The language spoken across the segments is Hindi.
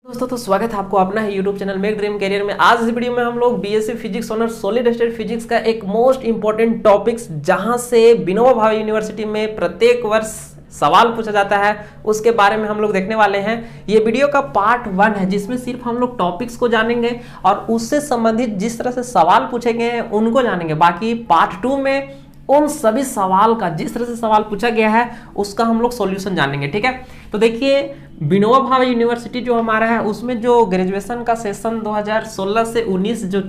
दोस्तों तो स्वागत है आपको अपना ही YouTube channel make dream career में। आज इस वीडियो में हम लोग BSc physics honour solid state physics का एक मोस्ट इंपॉर्टेंट टॉपिक्स जहां से विनोबा भावे यूनिवर्सिटी में प्रत्येक वर्ष सवाल पूछा जाता है उसके बारे में हम लोग देखने वाले हैं। ये वीडियो का पार्ट 1 है जिसमें सिर्फ हम लोग टॉपिक्स को जानेंगे और उससे संबंधित जिस तरह से सवाल पूछे गए हैं उनको जानेंगे। बाकी पार्ट 2 में उन सभी सवाल का जिस तरह से सवाल पूछा गया है उसका हम लोग सॉल्यूशन जानेंगे। ठीक है, तो देखिए विनोबा भावे यूनिवर्सिटी जो हमारा है उसमें जो ग्रेजुएशन का सेशन 2016 से 19 जो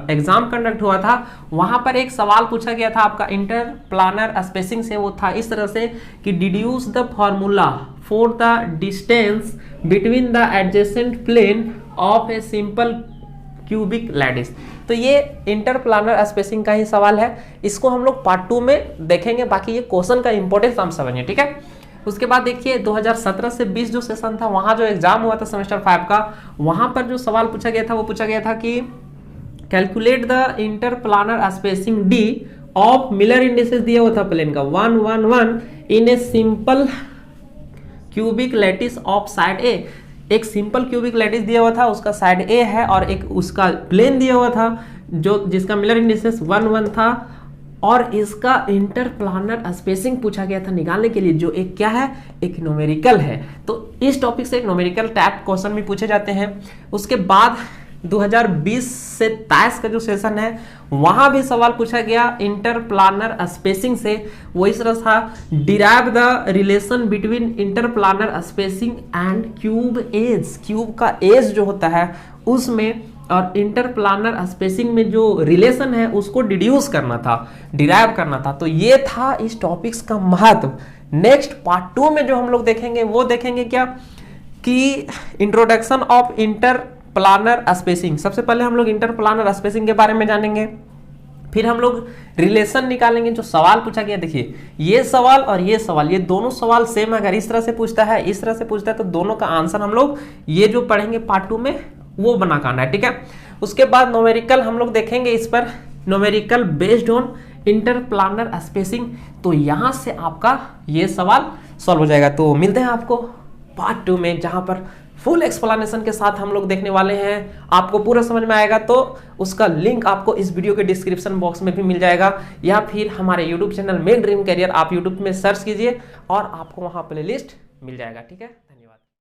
एग्जाम कंडक्ट हुआ था वहां पर एक सवाल पूछा गया था आपका इंटर प्लानर स्पेसिंग से। वो था इस तरह से कि deduce the formula for the distance between the adjacent plane of a simple cubic lattice. तो ये इंटर प्लानर स्पेसिंग का ही सवाल है, इसको हम लोग पार्ट 2 में देखेंगे। बाकी ये क्वेश्चन का इंपॉर्टेंस हम समझिए। ठीक है, उसके बाद देखिए 2017 से 20 जो सेशन था वहां जो एग्जाम हुआ था सेमेस्टर 5 का, वहां पर जो सवाल पूछा गया था वो पूछा गया था कि calculate the inter planner spacing d of Miller indices दिया हुआ था प्लेन का 1 1 1 in a simple cubic lattice of side a. एक सिंपल क्यूबिक लैटिस दिया हुआ था, उसका साइड ए है और एक उसका प्लेन दिया हुआ था जो जिसका मिलर इंडिसेस 1 1 था और इसका इंटर प्लानर स्पेसिंग पूछा गया था निकालने के लिए, जो एक क्या है, एक न्यूमेरिकल है। तो इस टॉपिक से एक न्यूमेरिकल टाइप क्वेश्चन भी पूछे जाते हैं। उसके बाद 2020 से 23 का जो सेशन है वहां भी सवाल पूछा गया इंटर प्लानर स्पेसिंग से। वो इस तरह था derive the relation between inter planner spacing and cube edge. Cube का एज जो होता है उसमें और इंटर प्लानर स्पेसिंग में जो रिलेशन है उसको डिड्यूस करना था, डिराइव करना था। तो ये था इस टॉपिक्स का महत्व। नेक्स्ट पार्ट 2 में जो हम लोग देखेंगे वो देखेंगे क्या कि introduction of inter planner spacing. सबसे पहले हम लोग इंटर प्लानर स्पेसिंग के बारे में जानेंगे, फिर हम लोग रिलेशन निकालेंगे जो सवाल पूछा गया। देखिए ये सवाल और ये सवाल, ये दोनों सवाल सेम, अगर इस तरह से पूछता है इस तरह से पूछता है तो दोनों का आंसर हम लोग ये जो पढ़ेंगे पार्ट 2 में वो बना करना है। ठीक है, उसके बाद न्यूमेरिकल हम लोग देखेंगे इस पर, numerical based on inter planner spacing. तो यहां से आपका ये सवाल सॉल्व हो जाएगा। तो मिलते हैं आपको पार्ट 2 में जहां पर फुल एक्सप्लेनेशन के साथ हम लोग देखने वाले हैं। आपको पूरा समझ में आएगा तो उसका लिंक आपको इस वीडियो के डिस्क्रिप्शन बॉक्स में भी मिल जाएगा या फिर हमारे YouTube channel make dream career आप यूट्यूब में सर्च कीजिए और आपको वहां प्लेलिस्ट मिल जाएगा। ठीक है।